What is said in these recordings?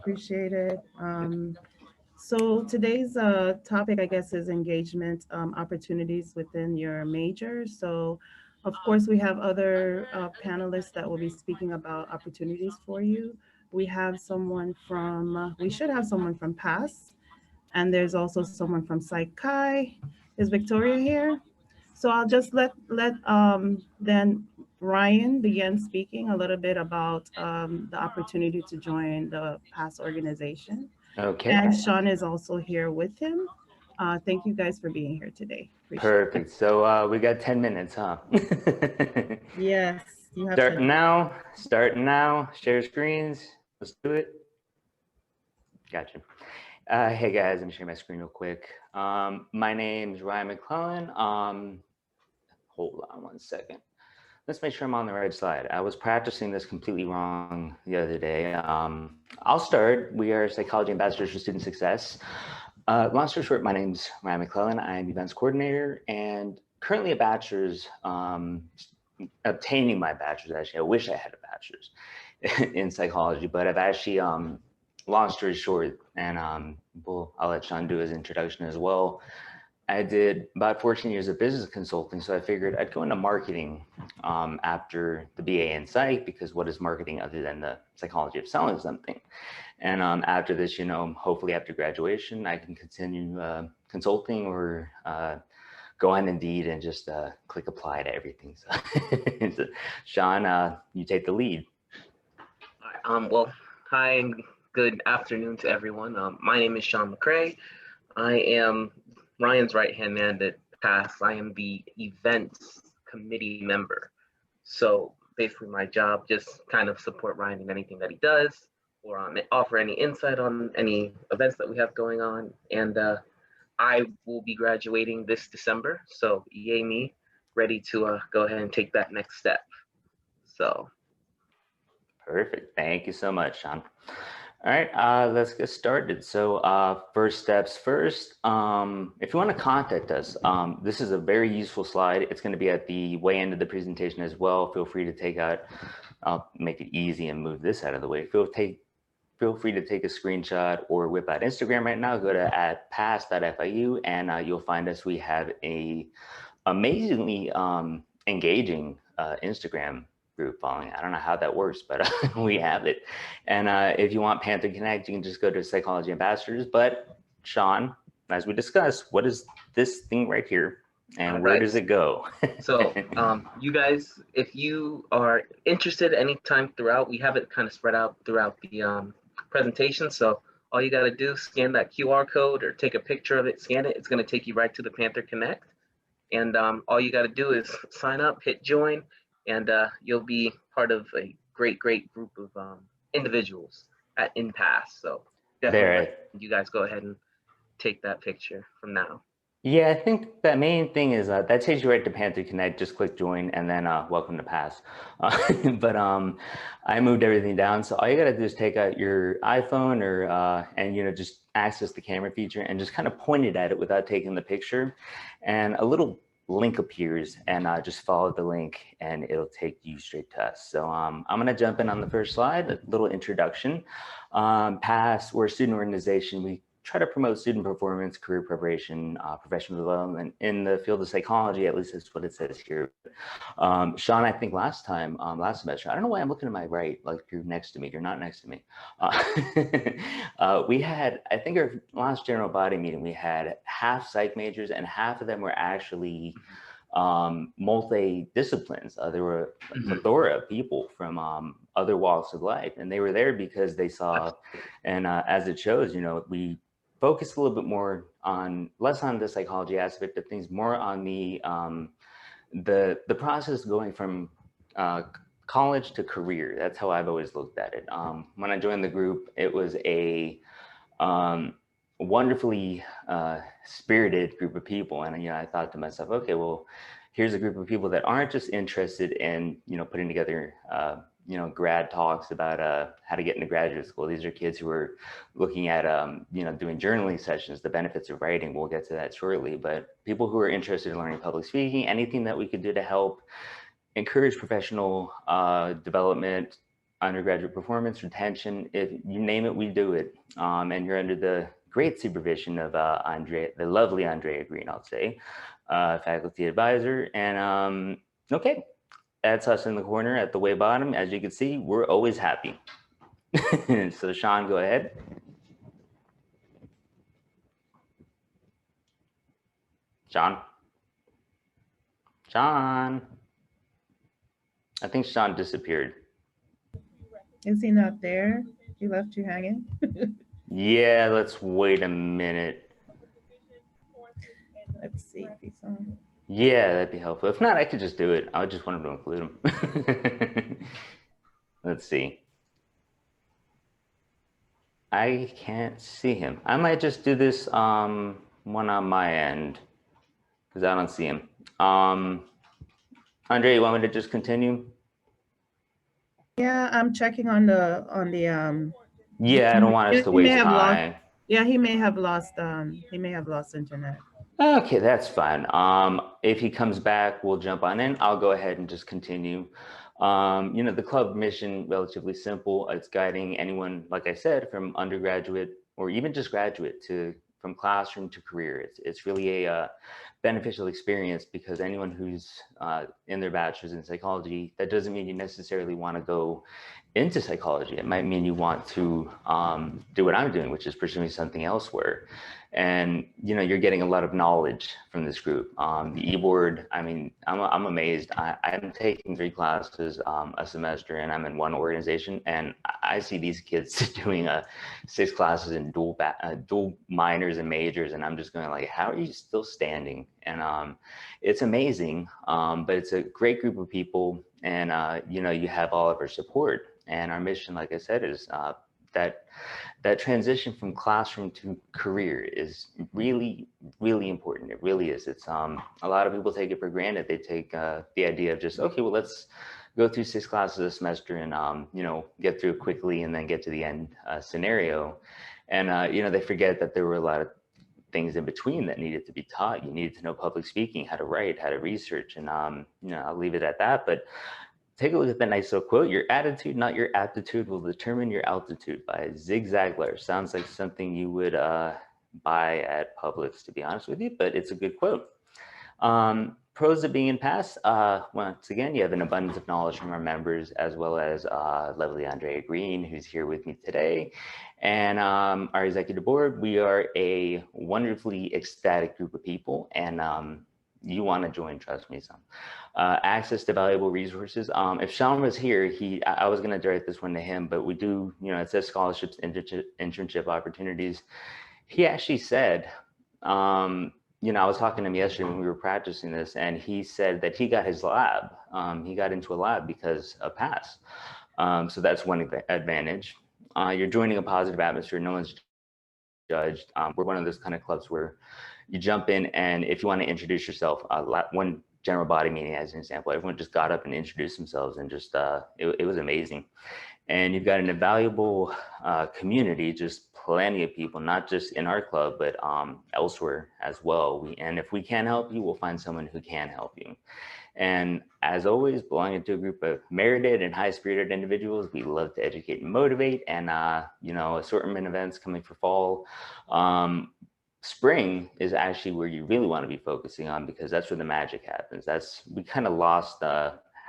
Appreciate it. So today's topic, I guess, is engagement opportunities within your major. So, of course, we have other panelists that will be speaking about opportunities for you. We should have someone from P.A.S., and there's also someone from Psych. Is Victoria here? So I'll just let then Ryan begin speaking a little bit about the opportunity to join the P.A.S. organization. Okay, And Sean is also here with him. Thank you guys for being here today. Appreciate it. perfect. So we got 10 minutes, huh? Yes, you have 10 Starting minutes. now, starting now, share screens. Let's do it. Gotcha. Hey guys, let me share my screen real quick. My name's Ryan McClellan. Hold on one second. Let's make sure I'm on the right slide. I was practicing this completely wrong the other day. I'll start. We are Psychology Ambassadors for Student Success. Long story short, my name's Ryan McClellan. I'm events coordinator and currently a bachelor's, obtaining my bachelor's actually. I wish I had a bachelor's in psychology, but I've actually, long story short, and I'll let Sean do his introduction as well. I did about 14 years of business consulting, so I figured I'd go into marketing after the BA in Psych, because what is marketing other than the psychology of selling something? And after this, hopefully after graduation, I can continue consulting or go on Indeed and just click apply to everything. So, Sean, you take the lead. Well, hi and good afternoon to everyone. My name is Sean McCrae. I am Ryan's right-hand man at P.A.S.S. I am the events committee member. So basically my job, just kind of support Ryan in anything that he does, or offer any insight on any events that we have going on. And I will be graduating this December. So yay me, ready to go ahead and take that next step. So. Perfect. Thank you so much, Sean. All right, let's get started. So first steps first, if you want to contact us, this is a very useful slide. It's going to be at the way end of the presentation as well. Feel free to take out, I'll make it easy and move this out of the way. Feel free to take a screenshot or whip out Instagram right now. Go to @pass.fiu and you'll find us. We have a amazingly engaging Instagram group following. I don't know how that works, but we have it. And if you want Panther Connect, you can just go to Psychology Ambassadors. But Sean, as we discussed, what is this thing right here? And where does it go? So you guys, if you are interested anytime throughout, we have it kind of spread out throughout the presentation. So all you got to do is scan that QR code or take a picture of it, scan it. It's going to take you right to the Panther Connect. And all you got to do is sign up, hit join, and you'll be part of a great group of individuals in P.A.S.S. So definitely you guys go ahead and take that picture from now. Yeah, I think the main thing is that takes you right to Panther Connect. Just click join and then welcome to P.A.S.S. But I moved everything down, so all you gotta do is take out your iPhone or and just access the camera feature and just kind of point it at it without taking the picture, and a little link appears, and just follow the link and it'll take you straight to us. So I'm gonna jump in on the first slide, a little introduction. P.A.S.S, we're a student organization. We try to promote student performance, career preparation, professional development in the field of psychology. At least that's what it says here. Sean, I think last semester, I don't know why I'm looking to my right, like you're next to me. You're not next to me. We had, I think our last general body meeting, we had half psych majors and half of them were actually multi-disciplines. There were a plethora of people from other walks of life, and they were there because they saw, and as it shows, we focus a little bit more on, less on the psychology aspect of things, more on the process going from college to career. That's how I've always looked at it. When I joined the group, it was a wonderfully spirited group of people, and I thought to myself, okay, well, here's a group of people that aren't just interested in putting together grad talks about how to get into graduate school. These are kids who are looking at doing journaling sessions, the benefits of writing. We'll get to that shortly. But people who are interested in learning public speaking, anything that we could do to help encourage professional development, undergraduate performance, retention, if you name it, we do it. And you're under the great supervision of Andrea, the lovely Andrea Green, I'll say, faculty advisor. And okay, that's us in the corner at the way bottom. As you can see, we're always happy. So Sean, go ahead. Sean. I think Sean disappeared. Is he not there? He left you hanging? Yeah, let's wait a minute. Let's see if he's on. Yeah, that'd be helpful. If not, I could just do it. I just wanted to include him. Let's see. I can't see him. I might just do this one on my end because I don't see him. Andre, you want me to just continue? Yeah, I'm checking on the Yeah, I don't want us to waste time. Yeah, he may have lost internet. Okay, that's fine. If he comes back, we'll jump on in. I'll go ahead and just continue. You know, the club mission, relatively simple. It's guiding anyone, like I said, from undergraduate or even just graduate from classroom to career. It's really a beneficial experience because anyone who's in their bachelor's in psychology, that doesn't mean you necessarily want to go into psychology. It might mean you want to do what I'm doing, which is pursuing something elsewhere. And you know, you're getting a lot of knowledge from this group. The e-board, I mean, I'm amazed. I'm taking 3 classes a semester, and I'm in one organization, and I see these kids doing 6 classes in dual minors and majors, and I'm just going like, how are you still standing? And it's amazing, but it's a great group of people, and you know, you have all of our support. And our mission, like I said, is that transition from classroom to career is really, really important. It really is. It's a lot of people take it for granted. They take the idea of just, okay, well, let's go through 6 classes a semester and you know, get through it quickly and then get to the end scenario. And you know, they forget that there were a lot of things in between that needed to be taught. You needed to know public speaking, how to write, how to research, and you know, I'll leave it at that. But take a look at that nice little quote. Your attitude, not your aptitude, will determine your altitude, by Zig Ziglar. Sounds like something you would buy at Publix, to be honest with you, but it's a good quote. Pros of being in P.A.S.S. Once again, you have an abundance of knowledge from our members, as well as lovely Andrea Green, who's here with me today. And our executive board, we are a wonderfully ecstatic group of people, and you want to join, trust me. So access to valuable resources. If Sean was here, I was going to direct this one to him, but we do, you know, it says scholarships, internship opportunities. He actually said, you know, I was talking to him yesterday when we were practicing this, and he said that he got his lab. He got into a lab because of P.A.S.S. So that's one advantage. You're joining a positive atmosphere. No one's judged. We're one of those kind of clubs where you jump in, and if you want to introduce yourself, one general body meeting as an example, everyone just got up and introduced themselves, and just it was amazing. And you've got an invaluable community, just plenty of people, not just in our club, but elsewhere as well. And if we can help you, we'll find someone who can help you. And as always, belonging to a group of merited and high-spirited individuals, we love to educate and motivate. And you know, assortment events coming for fall. Spring is actually where you really want to be focusing on, because that's where the magic happens. We kind of lost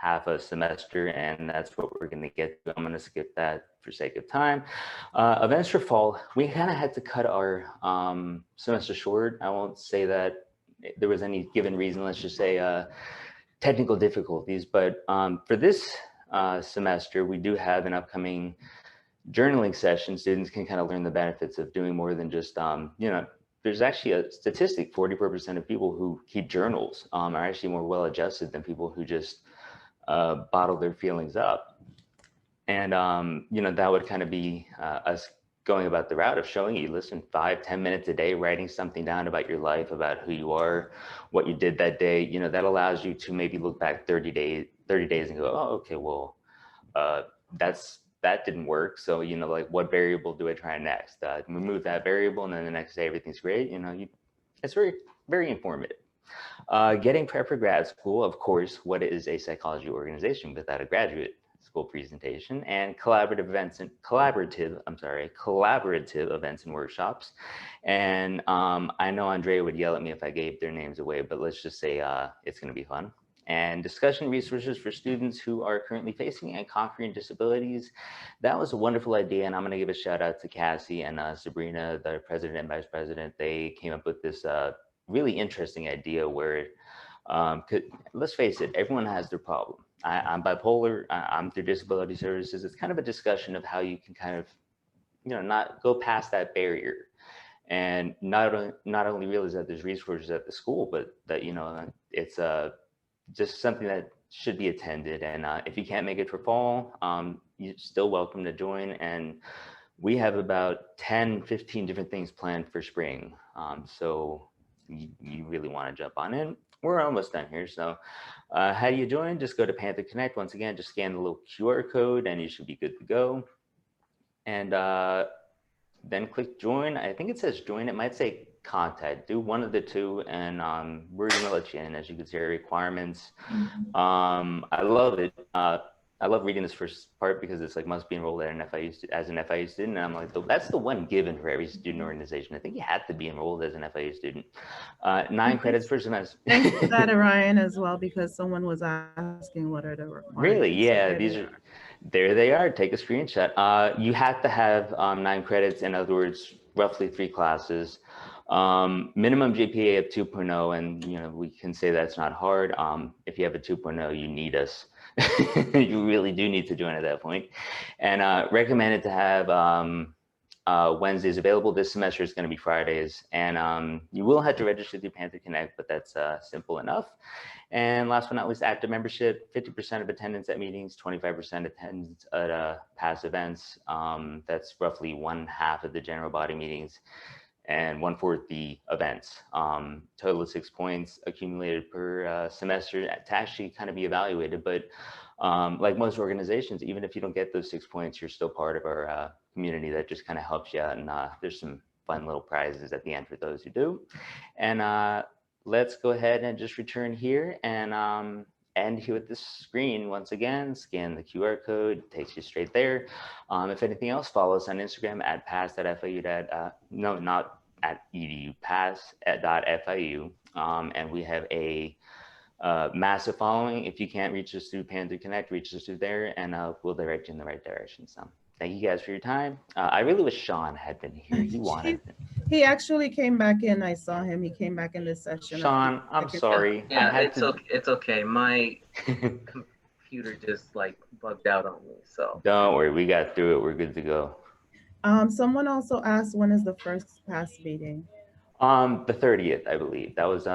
half a semester, and that's what we're going to get to. I'm going to skip that for sake of time. Events for fall, we kind of had to cut our semester short. I won't say that there was any given reason. Let's just say technical difficulties. But for this semester, we do have an upcoming journaling session. Students can kind of learn the benefits of doing more than just, you know, there's actually a statistic, 44% of people who keep journals are actually more well-adjusted than people who just bottle their feelings up. And, you know, that would kind of be us going about the route of showing you, listen, 5-10 minutes a day, writing something down about your life, about who you are, what you did that day. You know, that allows you to maybe look back 30 days and go, oh, okay, well, that didn't work. So, you know, like, what variable do I try next? Remove that variable, and then the next day everything's great. You know, it's very, very informative. Getting prep for grad school, of course. What is a psychology organization without a graduate school presentation, and collaborative events and workshops. And I know Andrea would yell at me if I gave their names away, but let's just say it's going to be fun. And discussion resources for students who are currently facing and conquering disabilities. That was a wonderful idea, and I'm going to give a shout out to Cassie and Sabrina, the president and vice president. They came up with this really interesting idea where, let's face it, everyone has their problem. I'm bipolar, I'm through disability services. It's kind of a discussion of how you can kind of, not go past that barrier, and not only realize that there's resources at the school, but that, it's just something that should be attended. And if you can't make it for fall, you're still welcome to join. And we have about 10-15 different things planned for spring. So you really want to jump on in. We're almost done here. So how do you join? Just go to Panther Connect. Once again, just scan the little QR code and you should be good to go. And then click join. I think it says join. It might say contact. Do one of the two, and we're gonna let you in. As you can see, our requirements. I love it. I love reading this first part because it's like must be enrolled at an FIU as an FIU student. And I'm like, that's the one given for every student organization. I think you have to be enrolled as an FIU student. 9 credits per semester. Thanks for that, Orion, as well, because someone was asking what are the requirements. Really? Yeah, there they are. Take a screenshot. You have to have 9 credits. In other words, roughly 3 classes. Minimum GPA of 2.0, and we can say that's not hard. If you have a 2.0, you need us. You really do need to join at that point. And recommended to have Wednesdays available. This semester is going to be Fridays, and you will have to register through Panther Connect, but that's simple enough. And last but not least, active membership, 50% of attendance at meetings, 25% attendance at P.A.S.S events. That's roughly 1/2 of the general body meetings and 1/4 the events. Total of 6 points accumulated per semester to actually kind of be evaluated. But like most organizations, even if you don't get those 6 points, you're still part of our community that just kind of helps you out. And there's some fun little prizes at the end for those who do. And let's go ahead and just return here and end here with this screen. Once again, scan the QR code, it takes you straight there. If anything else, follow us on Instagram at pass.fiu. No, not at edu, pass.fiu. And we have a massive following. If you can't reach us through Panther Connect, reach us through there, and we'll direct you in the right direction. So thank you guys for your time. I really wish Sean had been here. He wanted. He actually came back in. I saw him. He came back in this session. Sean, I'm sorry. Yeah, it's okay. My computer just like bugged out on me. So don't worry, we got through it. We're good to go. Someone also asked, when is the first P.A.S.S meeting? The 30th, I believe. That was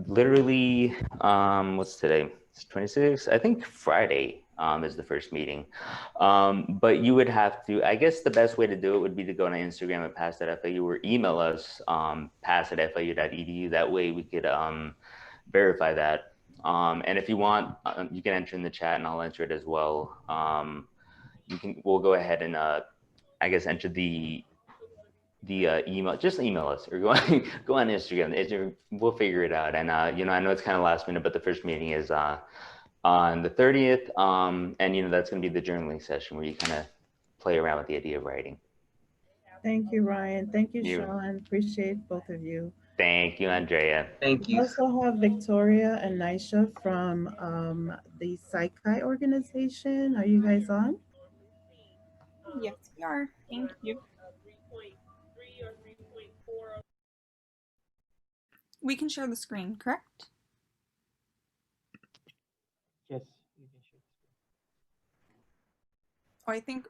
literally what's today? It's 26. I think Friday is the first meeting. But you would have to, I guess the best way to do it would be to go on Instagram at pass.fiu or email us pass@fiu.edu. That way we could verify that. And if you want, you can enter in the chat and I'll enter it as well. We'll go ahead and I guess enter the email. Just email us or go on Instagram. We'll figure it out. And I know it's kind of last minute, but the first meeting is on the 30th, and that's going to be the journaling session where you kind of play around with the idea of writing. Thank you, Ryan. Thank you, Sean. Appreciate both of you. Thank you, Andrea. Thank you. We also have Victoria and Nisha from the Psych organization. Are you guys on? Yes, we are. Thank you. We can share the screen, correct? Yes, you can share. Oh, I think